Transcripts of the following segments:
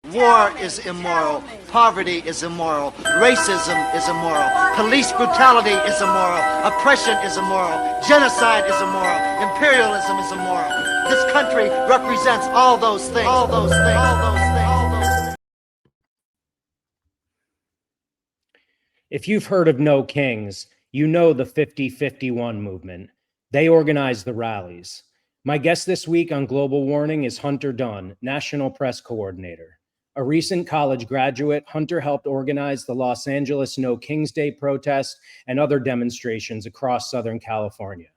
War is immoral. Poverty is immoral. Racism is immoral. Police brutality is immoral. Oppression is immoral. Genocide is immoral. Imperialism is immoral. This country represents all those things. All those things. All those things. All those things. If you've heard of No Kings, you know the 50-51 movement. They organize the rallies. My guest this week on Global Warning is Hunter Dunn, National Press Coordinator. A recent college graduate, Hunter helped organize the Los Angeles No Kings Day protest and other demonstrations across Southern California.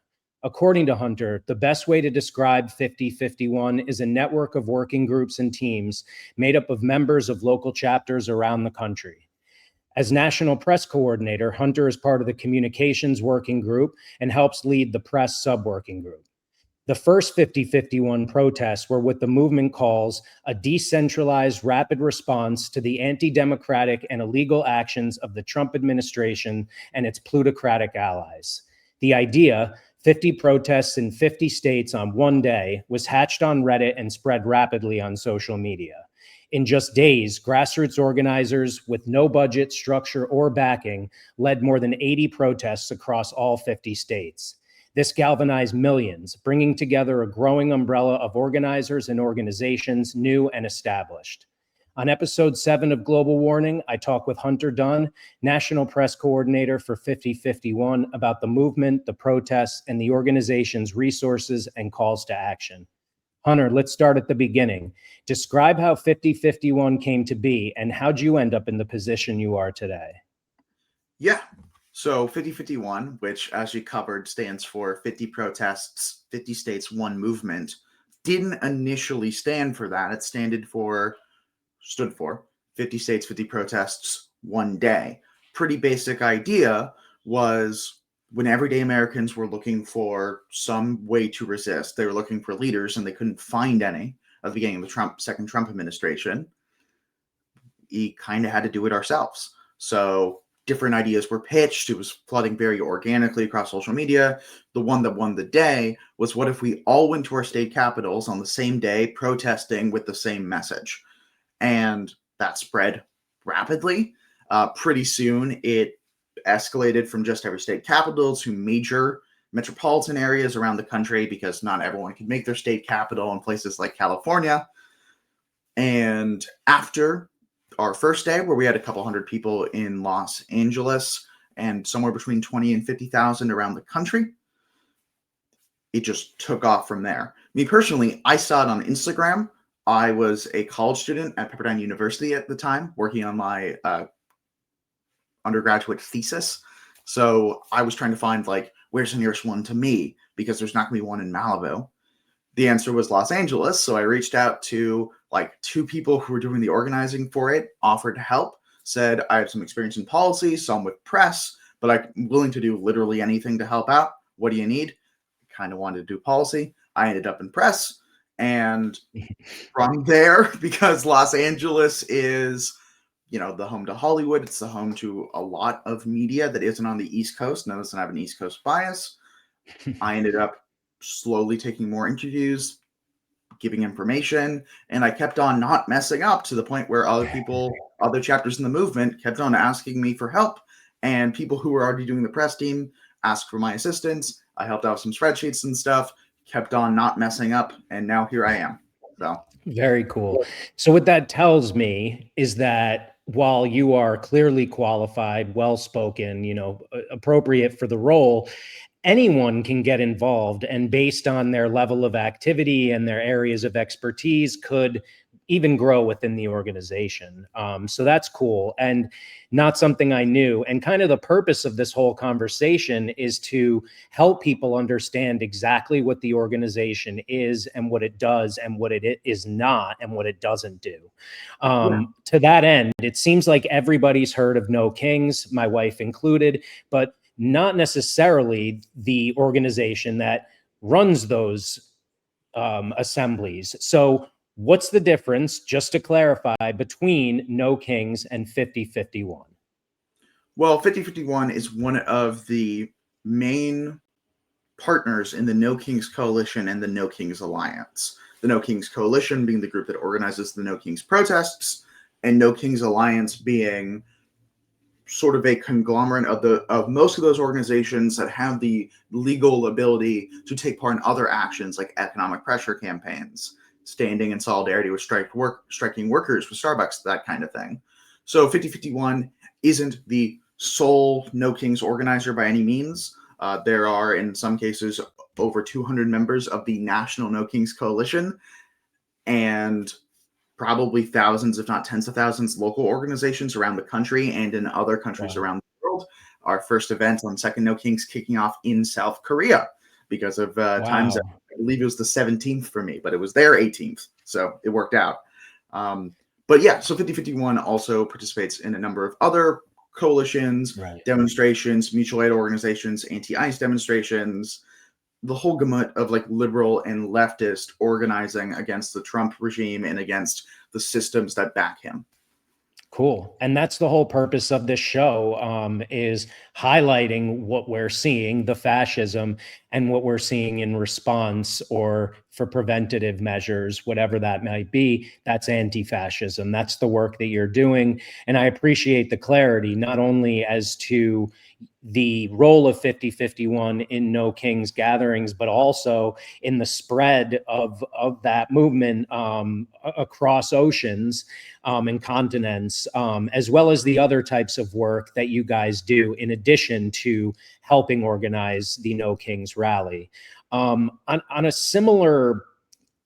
According to Hunter, the best way to describe 50-51 is a network of working groups and teams made up of members of local chapters around the country. As National Press Coordinator, Hunter is part of the Communications Working Group and helps lead the Press Sub-Working Group. The first 50-51 protests were what the movement calls a decentralized rapid response to the anti-democratic and illegal actions of the Trump administration and its plutocratic allies. The idea, 50 protests in 50 states on one day, was hatched on Reddit and spread rapidly on social media. In just days, grassroots organizers with no budget, structure, or backing led more than 80 protests across all 50 states. This galvanized millions, bringing together a growing umbrella of organizers and organizations, new and established. On episode 7 of Global Warning, I talk with Hunter Dunn, National Press Coordinator for 50-51, about the movement, the protests, and the organization's resources and calls to action. Hunter, let's start at the beginning. Describe how 50-51 came to be and how'd you end up in the position you are today? Yeah. So 50-51, which, as you covered, stands for 50 protests, 50 states, one movement, didn't initially stand for that. It stood for 50 states, 50 protests, one day. Pretty basic idea was when everyday Americans were looking for some way to resist, they were looking for leaders and they couldn't find any at the beginning of the second Trump administration. We kind of had to do it ourselves. So different ideas were pitched. It was flooding very organically across social media. The one that won the day was, what if we all went to our state capitals on the same day, protesting with the same message? And that spread rapidly. Pretty soon, it escalated from just every state capital to major metropolitan areas around the country, because not everyone could make their state capital in places like California. And after our first day, where we had a couple hundred people in Los Angeles and somewhere between 20 and 50,000 around the country, it just took off from there. Me personally, I saw it on Instagram. I was a college student at Pepperdine University at the time, working on my undergraduate thesis. So I was trying to find, like, where's the nearest one to me? Because there's not going to be one in Malibu. The answer was Los Angeles. So I reached out to like 2 people who were doing the organizing for it, offered to help, said, I have some experience in policy, some with press, but I'm willing to do literally anything to help out. What do you need? Kind of wanted to do policy. I ended up in press. And from there, because Los Angeles is, you know, the home to Hollywood, it's the home to a lot of media that isn't on the East Coast. None doesn't have an East Coast bias. I ended up slowly taking more interviews, giving information, and I kept on not messing up, to the point where other people, other chapters in the movement kept on asking me for help, and people who were already doing the press team asked for my assistance. I helped out with some spreadsheets and stuff, kept on not messing up, and now here I am. So very cool. So what that tells me is that while you are clearly qualified, well-spoken, you know, appropriate for the role, anyone can get involved, and based on their level of activity and their areas of expertise could even grow within the organization. So that's cool, and not something I knew. And kind of the purpose of this whole conversation is to help people understand exactly what the organization is and what it does and what it is not and what it doesn't do. To that end, it seems like everybody's heard of No Kings, my wife included, but not necessarily the organization that runs those assemblies. So what's the difference, just to clarify, between No Kings and 50-51? Well, 50-51 is one of the main partners in the No Kings Coalition and the No Kings Alliance. the No Kings Coalition being the group that organizes the No Kings protests, and No Kings Alliance being sort of a conglomerate of most of those organizations that have the legal ability to take part in other actions like economic pressure campaigns, standing in solidarity with striking workers with Starbucks, that kind of thing. So 5051 isn't the sole No Kings organizer by any means. There are, in some cases, over 200 members of the National No Kings Coalition, and probably thousands, if not tens of thousands, local organizations around the country and in other countries around the world. Our first event on Second No Kings kicking off in South Korea because of times. I believe it was the 17th for me, but it was their 18th, so it worked out. But yeah, so 5051 also participates in a number of other coalitions, demonstrations, mutual aid organizations, anti-ICE demonstrations, the whole gamut of like liberal and leftist organizing against the Trump regime and against the systems that back him. Cool. And that's the whole purpose of this show, is highlighting what we're seeing, the fascism, and what we're seeing in response or for preventative measures, whatever that might be. That's anti-fascism. That's the work that you're doing. And I appreciate the clarity, not only as to the role of 5051 in No Kings gatherings, but also in the spread of that movement across oceans and continents, as well as the other types of work that you guys do in addition to helping organize the No Kings rally. On a similar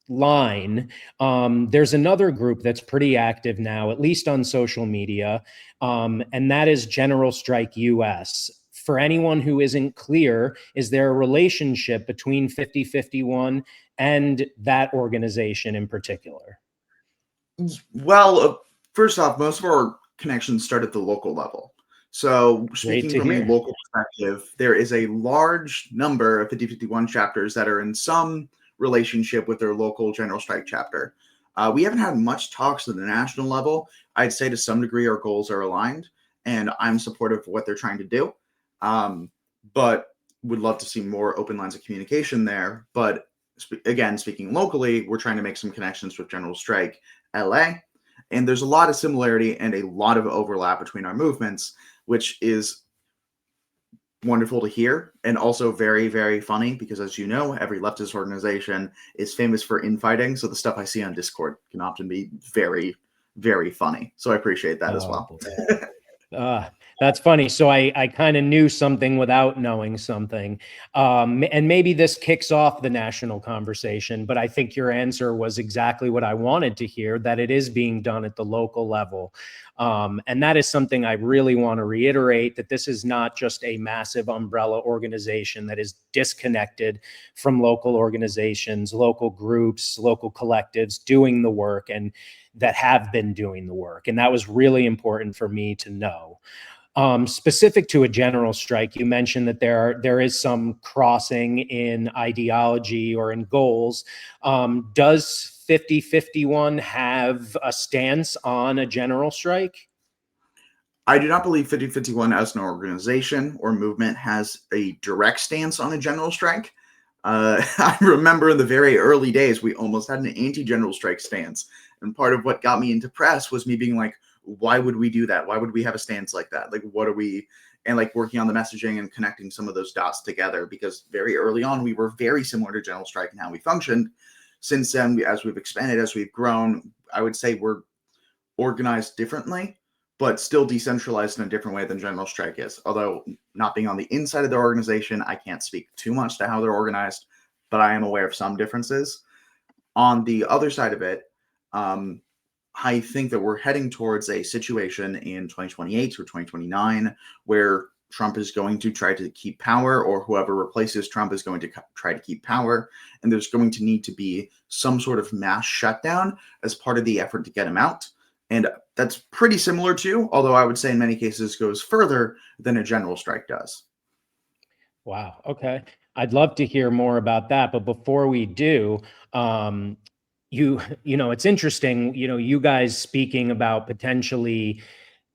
line, there's another group that's pretty active now, at least on social media, and that is General Strike US. For anyone who isn't clear, is there a relationship between 5051 and that organization in particular? Well, first off, most of our connections start at the local level. So speaking from a local perspective, there is a large number of 5051 chapters that are in some relationship with their local General Strike chapter. We haven't had much talks at the national level. I'd say to some degree our goals are aligned, and I'm supportive of what they're trying to do. But would love to see more open lines of communication there. But again, speaking locally, we're trying to make some connections with General Strike LA. And there's a lot of similarity and a lot of overlap between our movements, which is wonderful to hear, and also very, very funny because, as you know, every leftist organization is famous for infighting. So the stuff I see on Discord can often be very, very funny. So I appreciate that as well. That's funny. So I kind of knew something without knowing something. And maybe this kicks off the national conversation, but I think your answer was exactly what I wanted to hear, that it is being done at the local level. And that is something I really want to reiterate, that this is not just a massive umbrella organization that is disconnected from local organizations, local groups, local collectives doing the work, and that have been doing the work. And that was really important for me to know. Specific to a general strike, you mentioned that there is some crossing in ideology or in goals. Does 5051 have a stance on a general strike? I do not believe 5051 as an organization or movement has a direct stance on a general strike. I remember in the very early days, we almost had an anti-general strike stance. And part of what got me into press was me being like, why would we do that? Why would we have a stance like that? Like, what are we? And like working on the messaging and connecting some of those dots together, because very early on, we were very similar to General Strike and how we functioned. Since then, as we've expanded, as we've grown, I would say we're organized differently, but still decentralized in a different way than General Strike is. Although not being on the inside of the organization, I can't speak too much to how they're organized, but I am aware of some differences. On the other side of it, I think that we're heading towards a situation in 2028 or 2029 where Trump is going to try to keep power, or whoever replaces Trump is going to try to keep power. And there's going to need to be some sort of mass shutdown as part of the effort to get him out. And that's pretty similar to, although I would say in many cases goes further than a general strike does. Wow. Okay. I'd love to hear more about that. But before we do, you know, it's interesting, you know, you guys speaking about potentially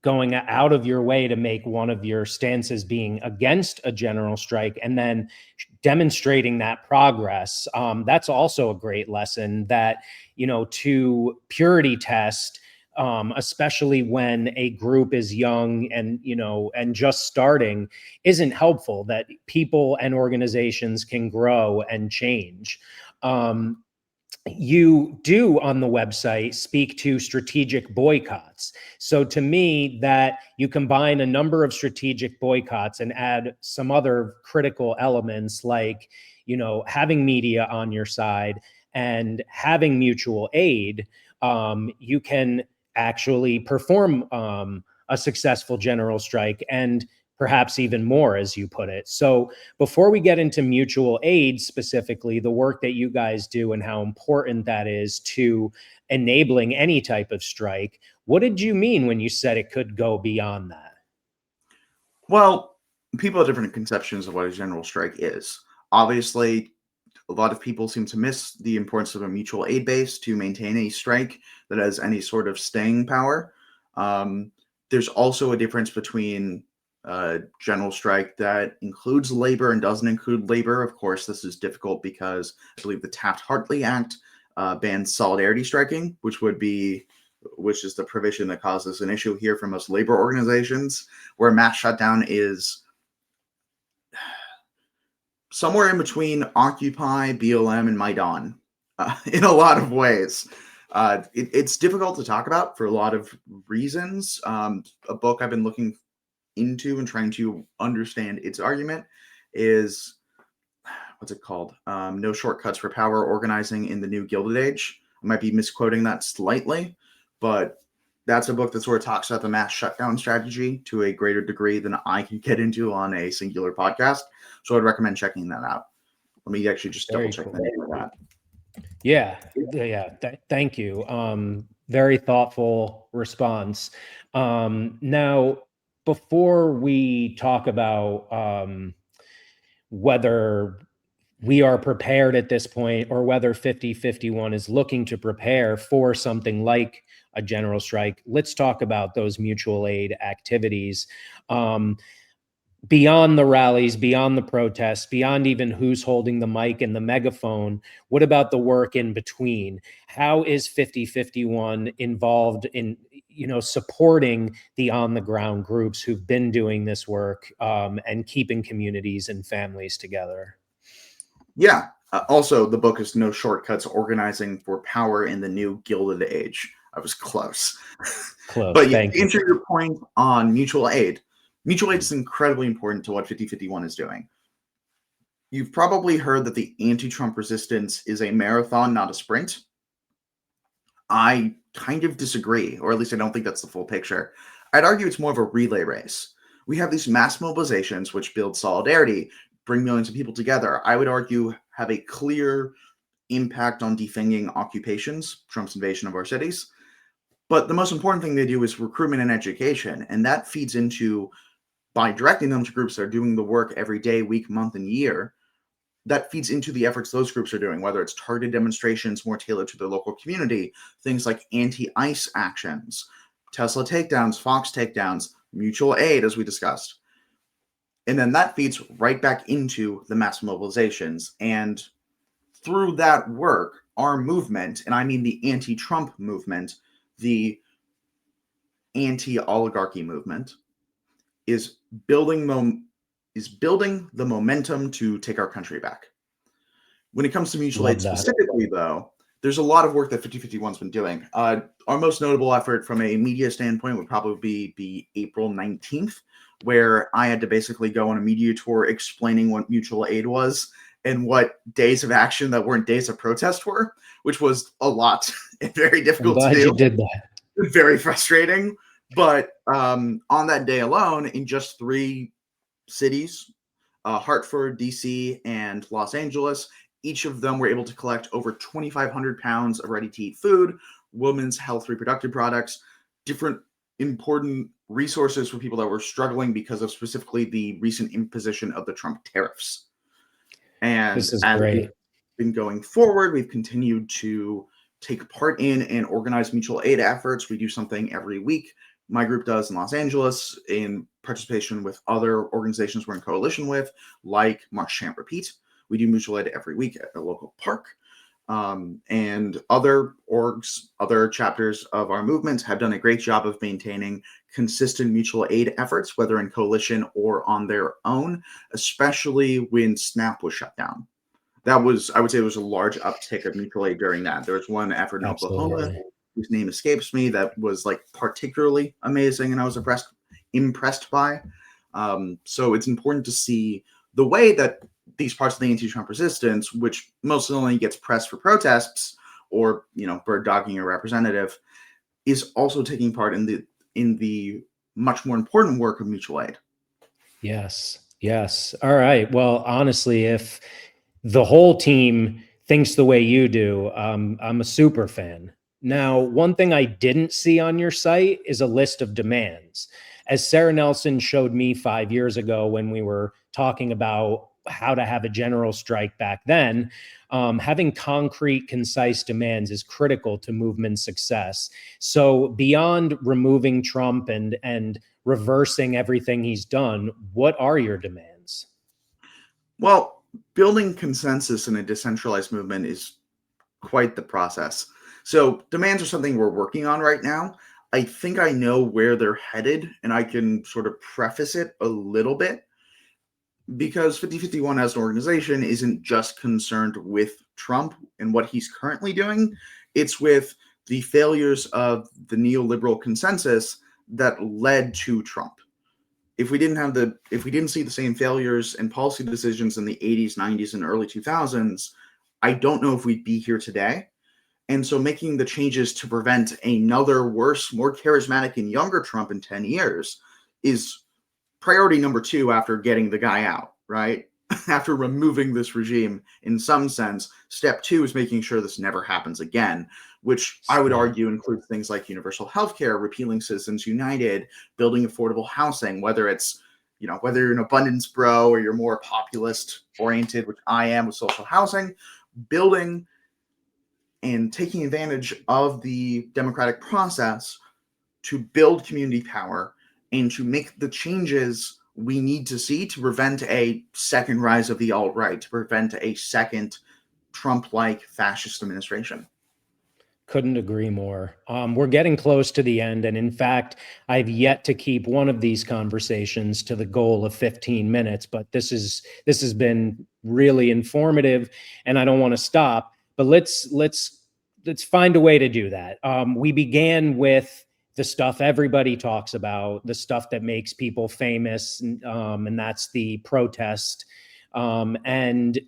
going out of your way to make one of your stances being against a general strike and then demonstrating that progress. That's also a great lesson that, to purity test, especially when a group is young and, and just starting, isn't helpful, that people and organizations can grow and change. You do on the website speak to strategic boycotts. So to me, that you combine a number of strategic boycotts and add some other critical elements like, having media on your side and having mutual aid, you can actually perform a successful general strike, and perhaps even more, as you put it. So before we get into mutual aid specifically, the work that you guys do and how important that is to enabling any type of strike, what did you mean when you said it could go beyond that? Well, people have different conceptions of what a general strike is. Obviously, a lot of people seem to miss the importance of a mutual aid base to maintain a strike that has any sort of staying power. There's also a difference between general strike that includes labor and doesn't include labor. Of course, this is difficult because I believe the Taft-Hartley Act bans solidarity striking, which is the provision that causes an issue here for most labor organizations, where mass shutdown is somewhere in between Occupy, BLM, and Maidan in a lot of ways. It's difficult to talk about for a lot of reasons. A book I've been looking into and trying to understand its argument is, what's it called? No Shortcuts for Power: Organizing in the New Gilded Age. I might be misquoting that slightly, but that's a book that sort of talks about the mass shutdown strategy to a greater degree than I can get into on a singular podcast. So I'd recommend checking that out. Let me actually just double check the name of that. Yeah. Thank you. Very thoughtful response. Now, before we talk about whether we are prepared at this point or whether 5051 is looking to prepare for something like a general strike, let's talk about those mutual aid activities. Beyond the rallies, beyond the protests, beyond even who's holding the mic and the megaphone, what about the work in between? How is 5051 involved in, supporting the on-the-ground groups who've been doing this work and keeping communities and families together? Yeah. Also, the book is No Shortcuts: Organizing for Power in the New Gilded Age. I was close. But to answer your point on mutual aid is incredibly important to what 5051 is doing. You've probably heard that the anti-Trump resistance is a marathon, not a sprint. I kind of disagree, or at least I don't think that's the full picture. I'd argue it's more of a relay race. We have these mass mobilizations which build solidarity, bring millions of people together. I would argue have a clear impact on defending occupations, Trump's invasion of our cities. But the most important thing they do is recruitment and education. And that feeds into, by directing them to groups that are doing the work every day, week, month, and year, that feeds into the efforts those groups are doing, whether it's targeted demonstrations more tailored to their local community, things like anti-ICE actions, Tesla takedowns, Fox takedowns, mutual aid, as we discussed. And then that feeds right back into the mass mobilizations. And through that work, our movement, and I mean the anti-Trump movement, the anti-oligarchy movement, is building the momentum to take our country back. When it comes to mutual aid specifically, though, there's a lot of work that 5051's been doing. Our most notable effort from a media standpoint would probably be April 19th, where I had to basically go on a media tour explaining what mutual aid was and what days of action that weren't days of protest were, which was a lot and very difficult to do. You did that. Very frustrating. But on that day alone, in just 3 cities, Hartford, DC, and Los Angeles, each of them were able to collect over 2,500 pounds of ready-to-eat food, women's health reproductive products, different important resources for people that were struggling because of specifically the recent imposition of the Trump tariffs. And this is as great. we've been going forward, we've continued to take part in and organize mutual aid efforts. We do something every week my group does in Los Angeles in participation with other organizations we're in coalition with, like March Chant Repeat. We do mutual aid every week at a local park. And other orgs, other chapters of our movement have done a great job of maintaining consistent mutual aid efforts, whether in coalition or on their own, especially when SNAP was shut down. That was, I would say, it was a large uptick of mutual aid during that. There was one effort in Oklahoma, whose name escapes me, that was like particularly amazing, and I was impressed by. So it's important to see the way that these parts of the anti-Trump resistance, which mostly only gets pressed for protests or, you know, bird dogging a representative, is also taking part in the much more important work of mutual aid. Yes. Yes. All right. Well, honestly, if the whole team thinks the way you do, I'm a super fan. Now, one thing I didn't see on your site is a list of demands. As Sarah Nelson showed me 5 years ago when we were talking about how to have a general strike back then, having concrete, concise demands is critical to movement success. So beyond removing Trump and reversing everything he's done, what are your demands? Well, building consensus in a decentralized movement is quite the process. So demands are something we're working on right now. I think I know where they're headed, and I can sort of preface it a little bit, because 5051 as an organization isn't just concerned with Trump and what he's currently doing. It's with the failures of the neoliberal consensus that led to Trump. If we didn't see the same failures and policy decisions in the 80s, 90s, and early 2000s, I don't know if we'd be here today. And so making the changes to prevent another worse, more charismatic and younger Trump in 10 years is priority number 2 after getting the guy out, right? After removing this regime, in some sense, step 2 is making sure this never happens again, which I would argue includes things like universal healthcare, repealing Citizens United, building affordable housing, whether it's, you know, whether you're an abundance bro or you're more populist oriented, which I am with social housing, building and taking advantage of the democratic process to build community power and to make the changes we need to see to prevent a second rise of the alt-right, to prevent a second Trump-like fascist administration. Couldn't agree more. We're getting close to the end. And in fact, I've yet to keep one of these conversations to the goal of 15 minutes, but this has been really informative and I don't want to stop, but let's find a way to do that. We began with the stuff everybody talks about, the stuff that makes people famous, and that's the protest. And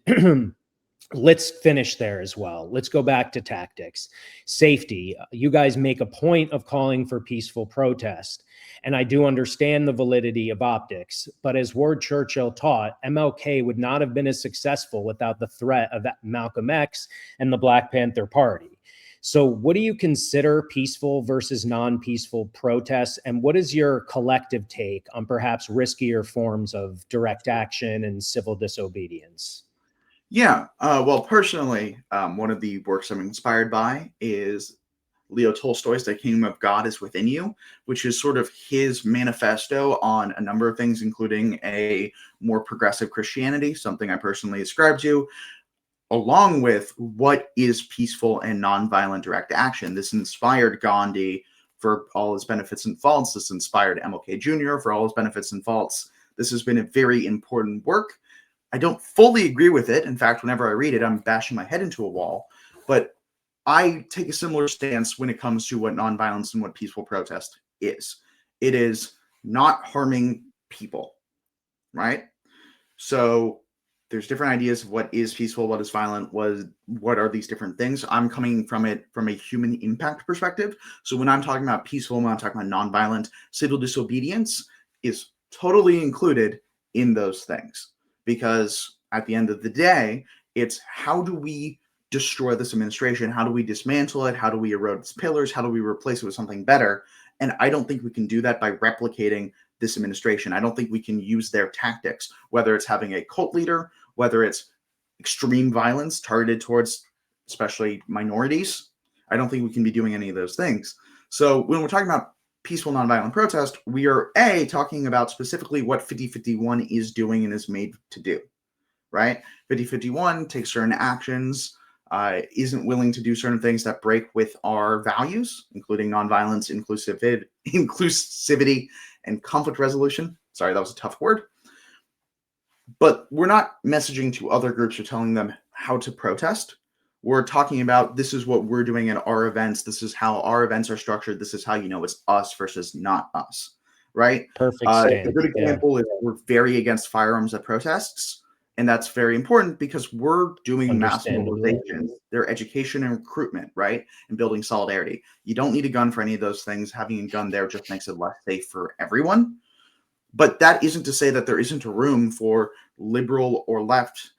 let's finish there as well. Let's go back to tactics. Safety. You guys make a point of calling for peaceful protest. And I do understand the validity of optics. But as Ward Churchill taught, MLK would not have been as successful without the threat of Malcolm X and the Black Panther Party. So what do you consider peaceful versus non-peaceful protests? And what is your collective take on perhaps riskier forms of direct action and civil disobedience? Yeah, well, personally, one of the works I'm inspired by is Leo Tolstoy's The Kingdom of God is Within You, which is sort of his manifesto on a number of things, including a more progressive Christianity, something I personally ascribe to, along with what is peaceful and nonviolent direct action. This inspired Gandhi for all his benefits and faults. This inspired MLK Jr. for all his benefits and faults. This has been a very important work. I don't fully agree with it. In fact, whenever I read it, I'm bashing my head into a wall. But I take a similar stance when it comes to what nonviolence and what peaceful protest is. It is not harming people, right? So there's different ideas of what is peaceful, what is violent, what are these different things. I'm coming from it from a human impact perspective. So when I'm talking about peaceful, when I'm talking about nonviolent, civil disobedience is totally included in those things. Because at the end of the day, it's how do we destroy this administration? How do we dismantle it? How do we erode its pillars? How do we replace it with something better? And I don't think we can do that by replicating this administration. I don't think we can use their tactics, whether it's having a cult leader, whether it's extreme violence targeted towards especially minorities. I don't think we can be doing any of those things. So when we're talking about peaceful nonviolent protest, we are talking about specifically what 5051 is doing and is made to do, right? 5051 takes certain actions, isn't willing to do certain things that break with our values, including nonviolence, inclusivity, and conflict resolution. Sorry, that was a tough word. But we're not messaging to other groups or telling them how to protest. We're talking about, this is what we're doing at our events. This is how our events are structured. This is how you know it's us versus not us, right? Perfect A stance. good example is we're very against firearms at protests. And that's very important because we're doing mass mobilizations, their education and recruitment, right? And building solidarity. You don't need a gun for any of those things. Having a gun there just makes it less safe for everyone. But that isn't to say that there isn't a room for liberal or left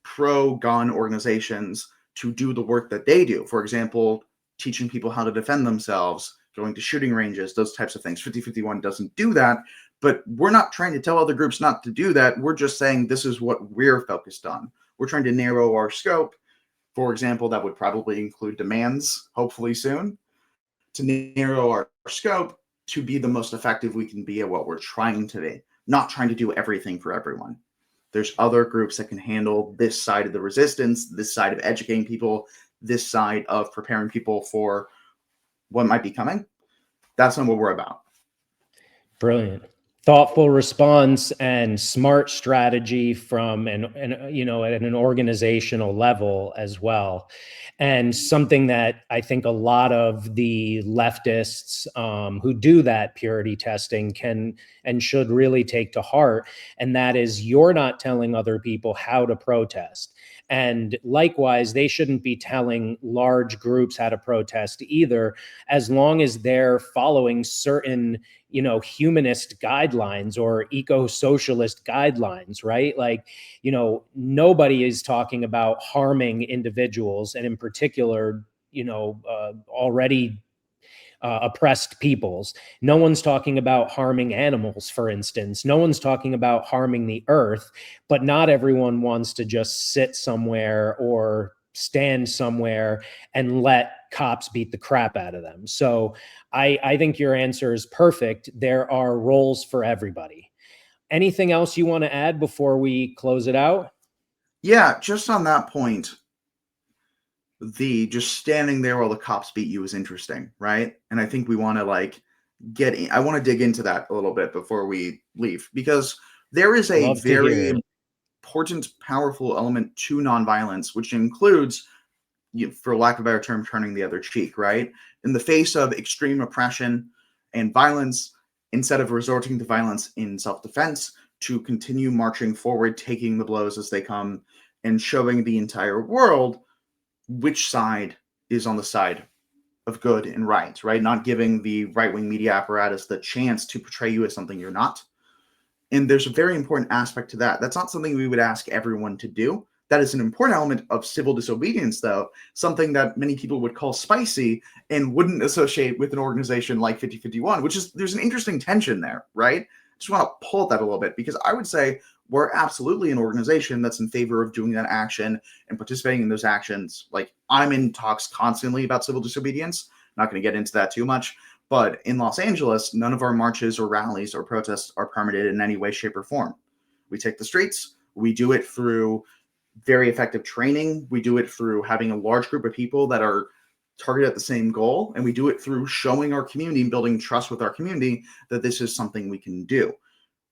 pro-gun organizations to do the work that they do. For example, teaching people how to defend themselves, going to shooting ranges, those types of things. 5051 doesn't do that, but we're not trying to tell other groups not to do that. We're just saying this is what we're focused on. We're trying to narrow our scope. For example, that would probably include demands, hopefully soon, to narrow our scope to be the most effective we can be at what we're trying to be, not trying to do everything for everyone. There's other groups that can handle this side of the resistance, this side of educating people, this side of preparing people for what might be coming. That's not what we're about. Brilliant. Thoughtful response and smart strategy from at an organizational level as well. And something that I think a lot of the leftists who do that purity testing can and should really take to heart. And that is, you're not telling other people how to protest. And likewise, they shouldn't be telling large groups how to protest either, as long as they're following certain humanist guidelines or eco-socialist guidelines, right? Like, nobody is talking about harming individuals, and in particular, already oppressed peoples. No one's talking about harming animals, for instance. No one's talking about harming the earth, but not everyone wants to just sit somewhere or stand somewhere and let cops beat the crap out of them. So I think your answer is perfect. There are roles for everybody. Anything else you want to add before we close it out? Yeah, just on that point, the just standing there while the cops beat you is interesting, right? And I think we want to I want to dig into that a little bit before we leave, because there is a very important, powerful element to nonviolence, which includes, for lack of a better term, turning the other cheek, right? In the face of extreme oppression and violence, instead of resorting to violence in self-defense, to continue marching forward, taking the blows as they come, and showing the entire world which side is on the side of good and right? Not giving the right-wing media apparatus the chance to portray you as something you're not. And there's a very important aspect to that. That's not something we would ask everyone to do. That is an important element of civil disobedience, though, something that many people would call spicy and wouldn't associate with an organization like 5051, which is, there's an interesting tension there, right? I just want to pull at that a little bit, because I would say we're absolutely an organization that's in favor of doing that action and participating in those actions. Like, I'm in talks constantly about civil disobedience. Not going to get into that too much. But in Los Angeles, none of our marches or rallies or protests are permitted in any way, shape, or form. We take the streets. We do it through very effective training. We do it through having a large group of people that are targeted at the same goal. And we do it through showing our community and building trust with our community that this is something we can do.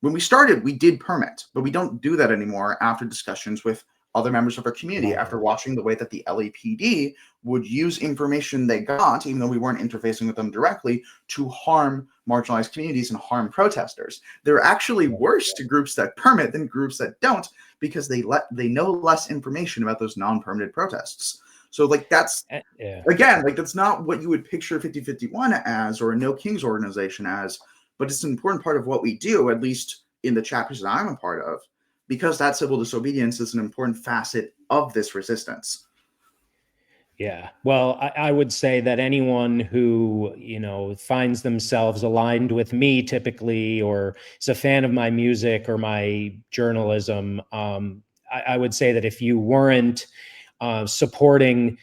When we started, we did permit, but we don't do that anymore after discussions with other members of our community, after watching the way that the LAPD would use information they got, even though we weren't interfacing with them directly, to harm marginalized communities and harm protesters. They're actually worse to groups that permit than groups that don't, because they know less information about those non-permitted protests. So that's, again, that's not what you would picture 5051 as, or a No Kings organization as, but it's an important part of what we do, at least in the chapters that I'm a part of, because that civil disobedience is an important facet of this resistance. Yeah. Well, I would say that anyone who, finds themselves aligned with me typically, or is a fan of my music or my journalism, I would say that if you weren't supporting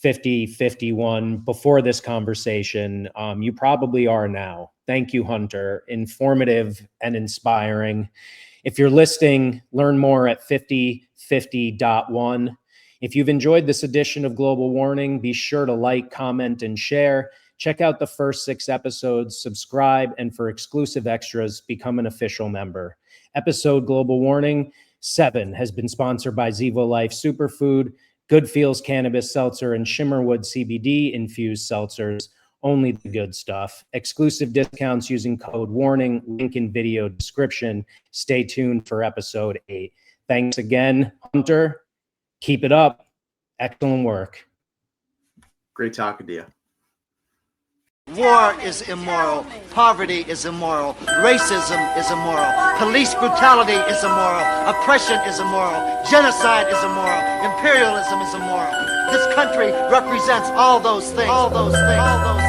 5051 before this conversation. You probably are now. Thank you, Hunter. Informative and inspiring. If you're listening, learn more at 5050.1. If you've enjoyed this edition of Global Warning, be sure to like, comment, and share. Check out the first 6 episodes, subscribe, and for exclusive extras, become an official member. Episode Global Warning 7 has been sponsored by Zevo Life Superfood, Good Feels Cannabis Seltzer, and Shimmerwood CBD-infused seltzers. Only the good stuff. Exclusive discounts using code WARNING, link in video description. Stay tuned for episode 8. Thanks again, Hunter. Keep it up. Excellent work. Great talking to you. War is immoral. Poverty is immoral. Racism is immoral. Police brutality is immoral. Oppression is immoral. Genocide is immoral. Imperialism is immoral. This country represents all those things. All those things. All those things.